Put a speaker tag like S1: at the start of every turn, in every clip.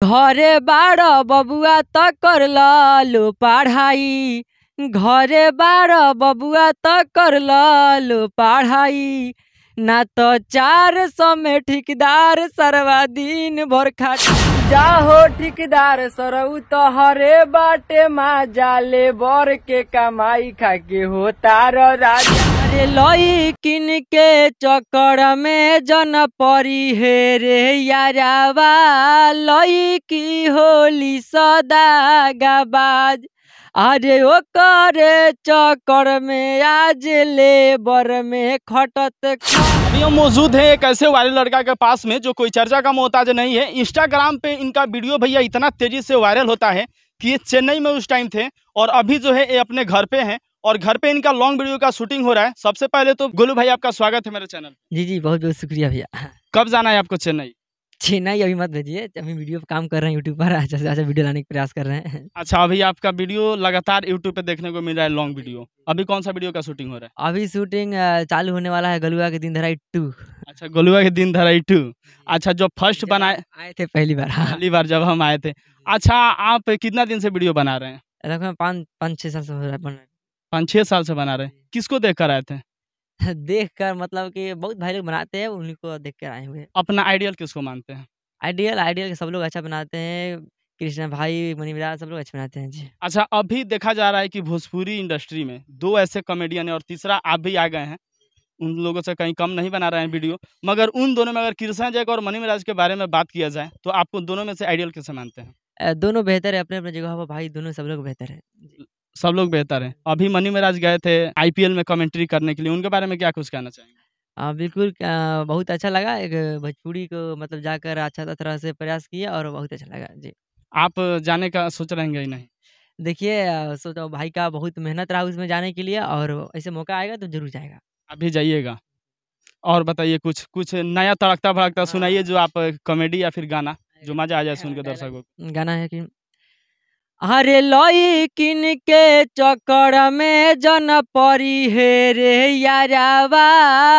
S1: घरे बाड़ बबुआ त कर लो पढ़ाई। घरे बाड़ बबुआ त कर लो पढ़ाई। ना तो 400 में ठेकेदार सरवा दिन भर खाट जाहो ठेकेदार सरऊ तो हरे बाटे माँ जाले बर के कमाई खाके होता राजा। अरे लई किन के चक्कर में जन परी हे रे यारावा। लई की होली सदागाबाज। अरे ओकरे चक्कर में आज लेबर में खटत।
S2: अभी हम मौजूद हैं एक ऐसे वायरल लड़का के पास में जो कोई चर्चा का मोहताज नहीं है। इंस्टाग्राम पे इनका वीडियो भैया इतना तेजी से वायरल होता है कि ये चेन्नई में उस टाइम थे और अभी जो है ये अपने घर पे हैं और घर पे इनका लॉन्ग वीडियो का शूटिंग हो रहा है। सबसे पहले तो गोलू भाई आपका स्वागत है मेरे चैनल।
S1: जी जी बहुत बहुत शुक्रिया भैया।
S2: कब जाना है आपको चेन्नई?
S1: चेन्नई अभी मत भेजिए, अभी वीडियो पे काम कर रहे हैं, यूट्यूब पर अच्छा से अच्छा वीडियो लाने का प्रयास कर रहे हैं।
S2: अच्छा, अभी आपका वीडियो लगातार यूट्यूब पे देखने को मिल रहा है, लॉन्ग वीडियो। अभी कौन सा वीडियो का शूटिंग हो रहा है?
S1: अभी शूटिंग चालू होने वाला है गलुआ के दिन धराई 2।
S2: अच्छा, गोलुआ के दिन धराई 2। अच्छा, जो फर्स्ट बनाए
S1: आए थे पहली बार।
S2: पहली बार जब हम आए थे। अच्छा, आप कितना दिन से वीडियो बना रहे हैं?
S1: लगभग 5-6 साल से हो रहा है बन रहा
S2: 5-6 साल से बना रहे हैं। किसको देख कर आए थे?
S1: है। देख कर मतलब कि बहुत भाई लोग बनाते हैं, उन्हीं को देख कर आए हुए।
S2: अपना आइडियल किसको मानते हैं?
S1: आइडियल के सब लोग अच्छा बनाते हैं। कृष्णा भाई, मनी विराज सब लोग अच्छे बनाते हैं जी।
S2: अच्छा, अभी देखा जा रहा है कि भोजपुरी इंडस्ट्री में 2 ऐसे कॉमेडियन है और तीसरा आप भी आ गए हैं। उन लोगों से कहीं कम नहीं बना रहे हैं वीडियो, मगर उन दोनों में अगर कृष्णा जैक और मनी मिराज के बारे में बात किया जाए तो आपको दोनों में से आइडियल किसे मानते हैं?
S1: दोनों बेहतर है अपने-अपने जगह पर भाई, दोनों सब लोग बेहतर है। जी।
S2: सब लोग बेहतर हैं। अभी मनी मिराज गए थे आईपीएल में कमेंट्री करने के लिए, उनके बारे में क्या कुछ कहना चाहेंगे?
S1: बिल्कुल बहुत अच्छा लगा। एक भोजपुरी को मतलब जाकर अच्छा तरह से प्रयास किया और बहुत अच्छा लगा। जी।
S2: आप जाने का सोच रहे हैं नहीं?
S1: देखिए सोचा भाई का बहुत मेहनत रहा उसमें जाने के लिए और ऐसे मौका आएगा तो ज़रूर जाएगा।
S2: अभी जाइएगा। और बताइए कुछ कुछ नया तड़कता-भड़कता सुनाइए जो आप कॉमेडी या फिर गाना जो मज़ा आ जाए सुन के दर्शकों को।
S1: गाना है कि अरे लई किन के चक्कर में जन परी हे रे यारावा।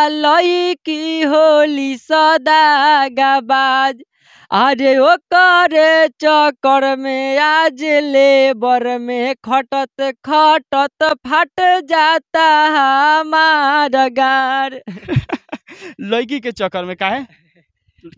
S1: लई की होली सदागाबाज। अरे ओकरे चक्कर में आज लेबर में खटत खटत फट जाता हमारा गार।
S2: लड़की के चक्कर में काहे?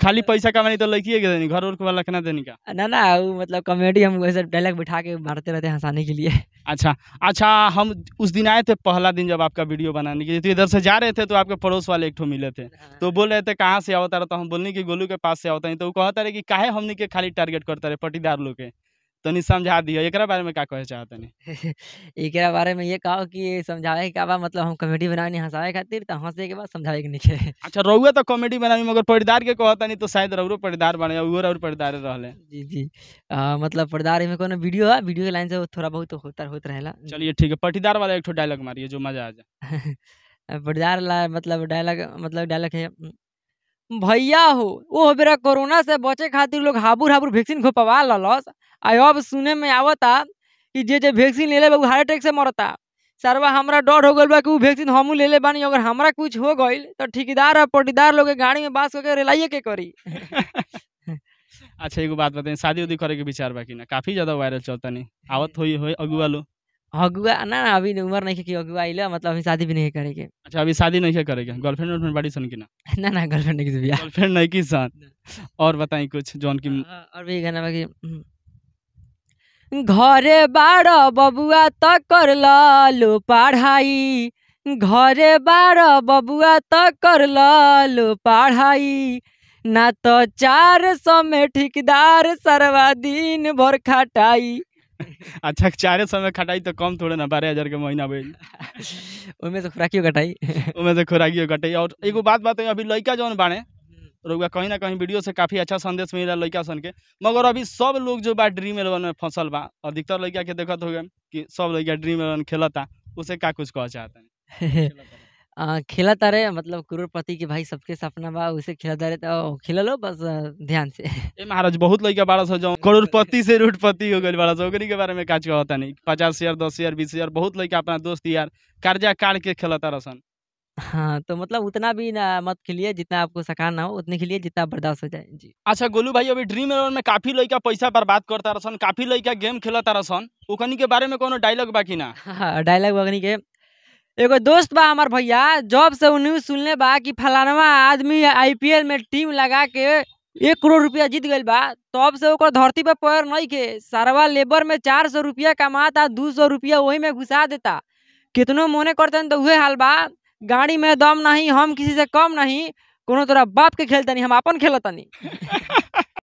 S2: खाली पैसा कमानी तो लड़की के देनी, घर और वाला के ना देनी का?
S1: ना वो मतलब कॉमेडी हम वैसे डायलॉग बिठा के मारते रहते हैं हंसाने के लिए।
S2: अच्छा, हम उस दिन आए थे पहला दिन जब आपका वीडियो बनाने के लिए, तो इधर से जा रहे थे तो आपके पड़ोस वाले एक ठो मिले थे, तो बोल रहे थे कहाँ से आवता रहा, तो हम बोलने की गोलू के पास से आवता नहीं, तो वो कहता रहे कि काहे हमनी के खाली टारगेट करता रहे पटीदार लोग के, तो नहीं समझा दिया। एकरा बारे में क्या कहे चाहते नहीं?
S1: एकरा बारे में ये कहो कि समझावे के बा मतलब हम कॉमेडी बनानी हंसावे खातिर त हंसे के बाद समझावे के नहीं।
S2: अच्छा, रउआ तो कॉमेडी बनाई मगर पटीदार के कहता नहीं, तो शायद रउरो पटीदार बने और पटीदार रहले।
S1: जी जी मतलब पर्दार में कोनो वीडियो है, वीडियो के लाइन से थोड़ा बहुत होत रहेला।
S2: चलिए ठीक है, पटीदार वाला एक ठो डायलॉग मारिए जो मजा आ जाए।
S1: पर्दार ला मतलब डायलॉग है भैया हो ओ बेरा कोरोना से बचे खातिर लोग हाबुर हाबुर वैक्सीन घोपवा ललस। आ अब सुने में आवता कि जे वैक्सीन ले ले बा हार्ट अटैक से मरता। सरवा हमरा डर हो गइल बा कि उ वैक्सीन हमहू ले ले बानी, अगर हमरा कुछ हो गइल तो ठेकेदार और पटीदार लोग के गाड़ी में बांस करके रेलाइए के करी।
S2: अच्छा, एगो बात बताइए, शादी उदी करे के विचार बा कि ना? काफी ज्यादा वायरल चलता नहीं, आवत होई अगुआ लो।
S1: अगुआ ना अभी उम्र नहीं कि अगुआ आइला मतलब अभी शादी भी नहीं करेंगे।
S2: अच्छा, अभी शादी नहीं करेगा? गर्लफ्रेंड वर्लफ्रेंड बड़ी सन की ना?
S1: ना गर्लफ्रेंड नहीं की बियाह।
S2: गर्लफ्रेंड नहीं की सन। और बताई कुछ जौन की
S1: और भी गाना बाकी घरे बाड़ बबुआ त कर लो पढ़ाई। घरे बाड़ बबुआ त कर लो पढ़ाई। ना तो 400 में ठेकेदार सरवा दिन भर खटाई।
S2: अच्छा, 4 समय खटाई तो कम थोड़े ना, 12,000 के महीना भइल।
S1: उनमें से खुराकियो कटाई।
S2: उनमें से खुराकियो कटाई। और एगो बात बताइए, अभी लड़का जौन बाड़े रउआ कहीं ना कहीं वीडियो से काफी अच्छा संदेश मिल रहा है लड़का सन के, मगर अभी सब लोग जो बा ड्रीम इलेवन में फंसल बा। अधिकतर लड़का के देखत होगा कि सब लड़का ड्रीम इलेवन खेलता, उसे क्या कुछ कह चाहते हैं?
S1: खेला तारे मतलब करोड़पति के भाई सबके सपना बा, उसे खेला तारे तो खेला लो बस ध्यान से।
S2: ए महाराज, बहुत लड़का बाड़ा सा जो करोड़पति से रूटपति हो गइल बाड़ा सा, ओकरी के बारे में काच कहता नहीं? 50,000 10,000 20,000 बहुत लड़का अपना दोस्त यार कर्जा काट के खेलता रसन।
S1: हाँ, तो मतलब उतना भी ना मत खेलिए जितना आपको सकान ना हो, उतने खेलिए जितना बर्दाश्त हो जाए। जी।
S2: अच्छा गोलू भाई, अभी ड्रीम इलेवन में काफी लड़का पैसा बर्बाद करता रहसन, काफी लड़का गेम खेलता रहसन, ओकनी के बारे में कोनो डायलॉग बाकी ना?
S1: हाँ, डायलॉग बगनी के एगो दोस्त बा हमार भैया, जब से उ न्यूज़ सुनले बा कि फलानवा आदमी आईपीएल में टीम लगा के 1 करोड़ रुपया जीत गइल बा, तब से ओकर धरती पे पैर नइखे। सरवा लेबर में 400 रुपया कमाता, 200 रुपया वही में घुसा देता। कितनो मोने करतन तो उहे हाल बा। गाड़ी में दम नहीं, हम किसी से कम नहीं, कोनो तोरा बाप के खेलतनी, हम आपन खेलतनी।